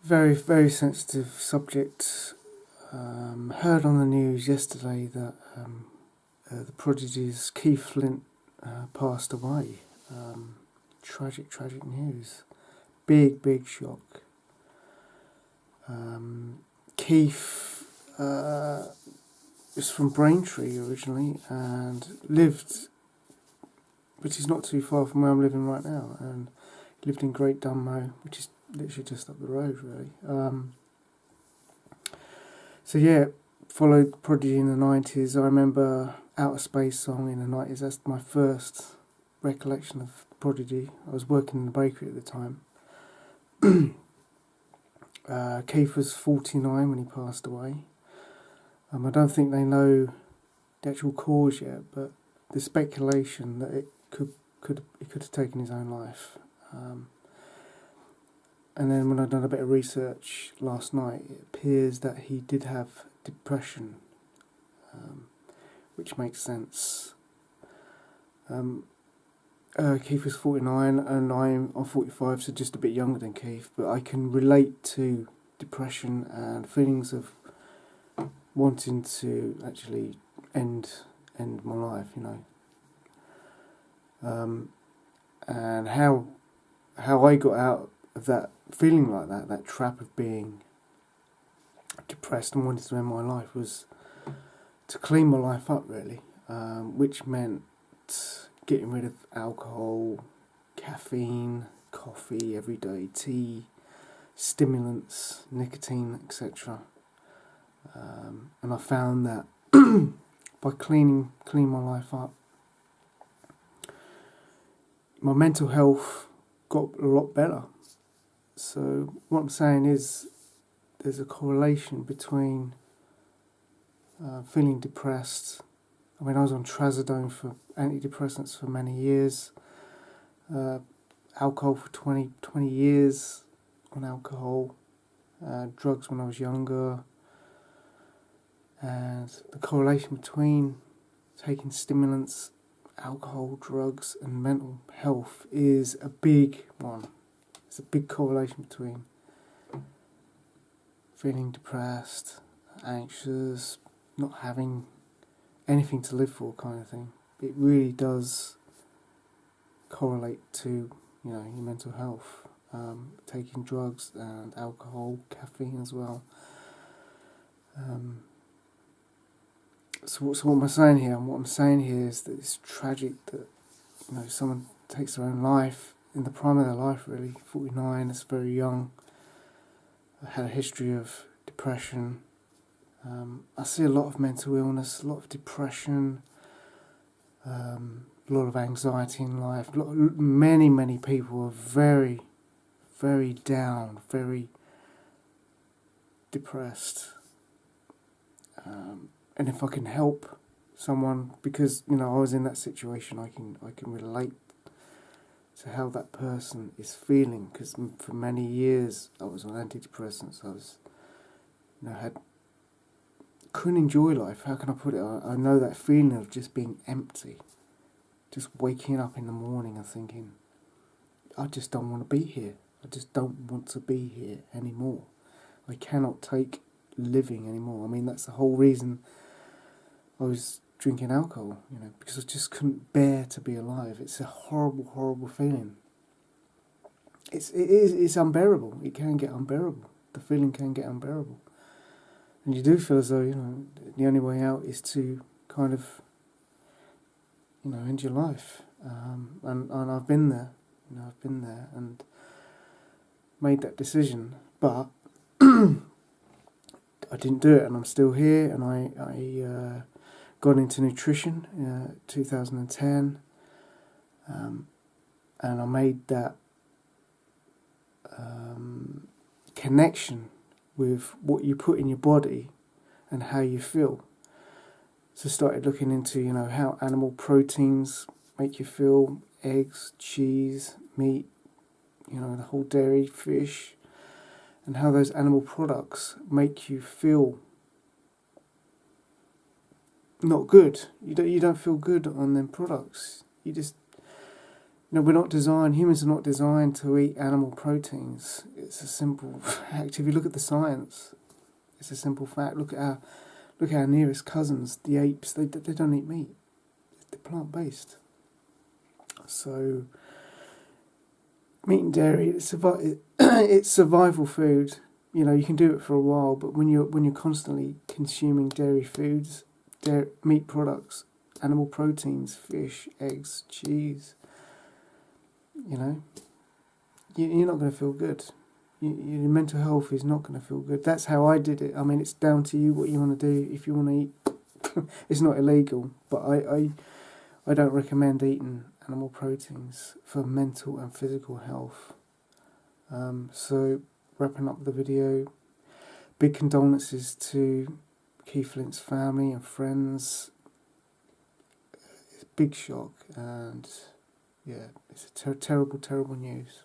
Very, very sensitive subject. Heard on the news yesterday that the Prodigy's Flint passed away. Tragic, tragic news. Big, big shock. Keith is from Braintree originally and lived, which is not too far from where I'm living right now, and lived in Great Dunmow, which is literally just up the road, really. So yeah, followed Prodigy in the 90s. I remember Outer Space song in the 90s. That's my first recollection of Prodigy. I was working in the bakery at the time. Keith was 49 when he passed away. I don't think they know the actual cause yet, but the speculation that it could have taken his own life. And then when I'd done a bit of research last night, it appears that he did have depression, which makes sense. Keith was 49 and I'm 45, so just a bit younger than Keith, but I can relate to depression and feelings of wanting to actually end my life, you know. And how I got out of that feeling like that trap of being depressed and wanting to end my life, was to clean my life up, really, which meant getting rid of alcohol, caffeine, coffee, everyday tea, stimulants, nicotine, etc. And I found that by cleaning my life up, my mental health got a lot better. So what I'm saying is there's a correlation between feeling depressed. I mean, I was on trazodone for antidepressants for many years, alcohol for 20 years on alcohol, drugs when I was younger, and the correlation between taking stimulants, alcohol, drugs and mental health is a big one. There's a big correlation between feeling depressed, anxious, not having anything to live for, kind of thing. It really does correlate to, you know, your mental health. Taking drugs and alcohol, caffeine as well. So what am I saying here? And what I'm saying here is that it's tragic that, you know, someone takes their own life in the prime of their life, really. 49, that's very young. I had a history of depression. I see a lot of mental illness, a lot of depression, a lot of anxiety in life. Many people are very, very down, very depressed. And if I can help someone, because, you know, I was in that situation, I can relate to how that person is feeling, because for many years I was on antidepressants. I was, you know, couldn't enjoy life. How can I put it? I know that feeling of just being empty, just waking up in the morning and thinking, I just don't want to be here. I just don't want to be here anymore. I cannot take living anymore. I mean, that's the whole reason I was drinking alcohol, you know, because I just couldn't bear to be alive. It's a horrible, horrible feeling. It's unbearable. It can get unbearable. The feeling can get unbearable. And you do feel as though, you know, the only way out is to kind of, you know, end your life. And I've been there, you know, and made that decision. But I didn't do it, and I'm still here, and I got into nutrition in 2010, and I made that connection with what you put in your body and how you feel. So started looking into, you know, how animal proteins make you feel, eggs, cheese, meat, you know, the whole dairy, fish, and how those animal products make you feel not good. You don't feel good on them products. You just, you know, humans are not designed to eat animal proteins. it's a simple fact. If you look at the science, it's a simple fact. Look at our nearest cousins, the apes. They don't eat meat. They're plant-based. So meat and dairy, it's survival food. You know, you can do it for a while, but when you're constantly consuming dairy foods, meat products, animal proteins, fish, eggs, cheese, you know, you're not going to feel good. Your mental health is not going to feel good. That's how I did it. I mean, it's down to you what you want to do. If you want to eat, it's not illegal, but I don't recommend eating animal proteins for mental and physical health. So, wrapping up the video, big condolences to Keith Flint's family and friends. It's a big shock, and yeah, it's terrible, terrible news.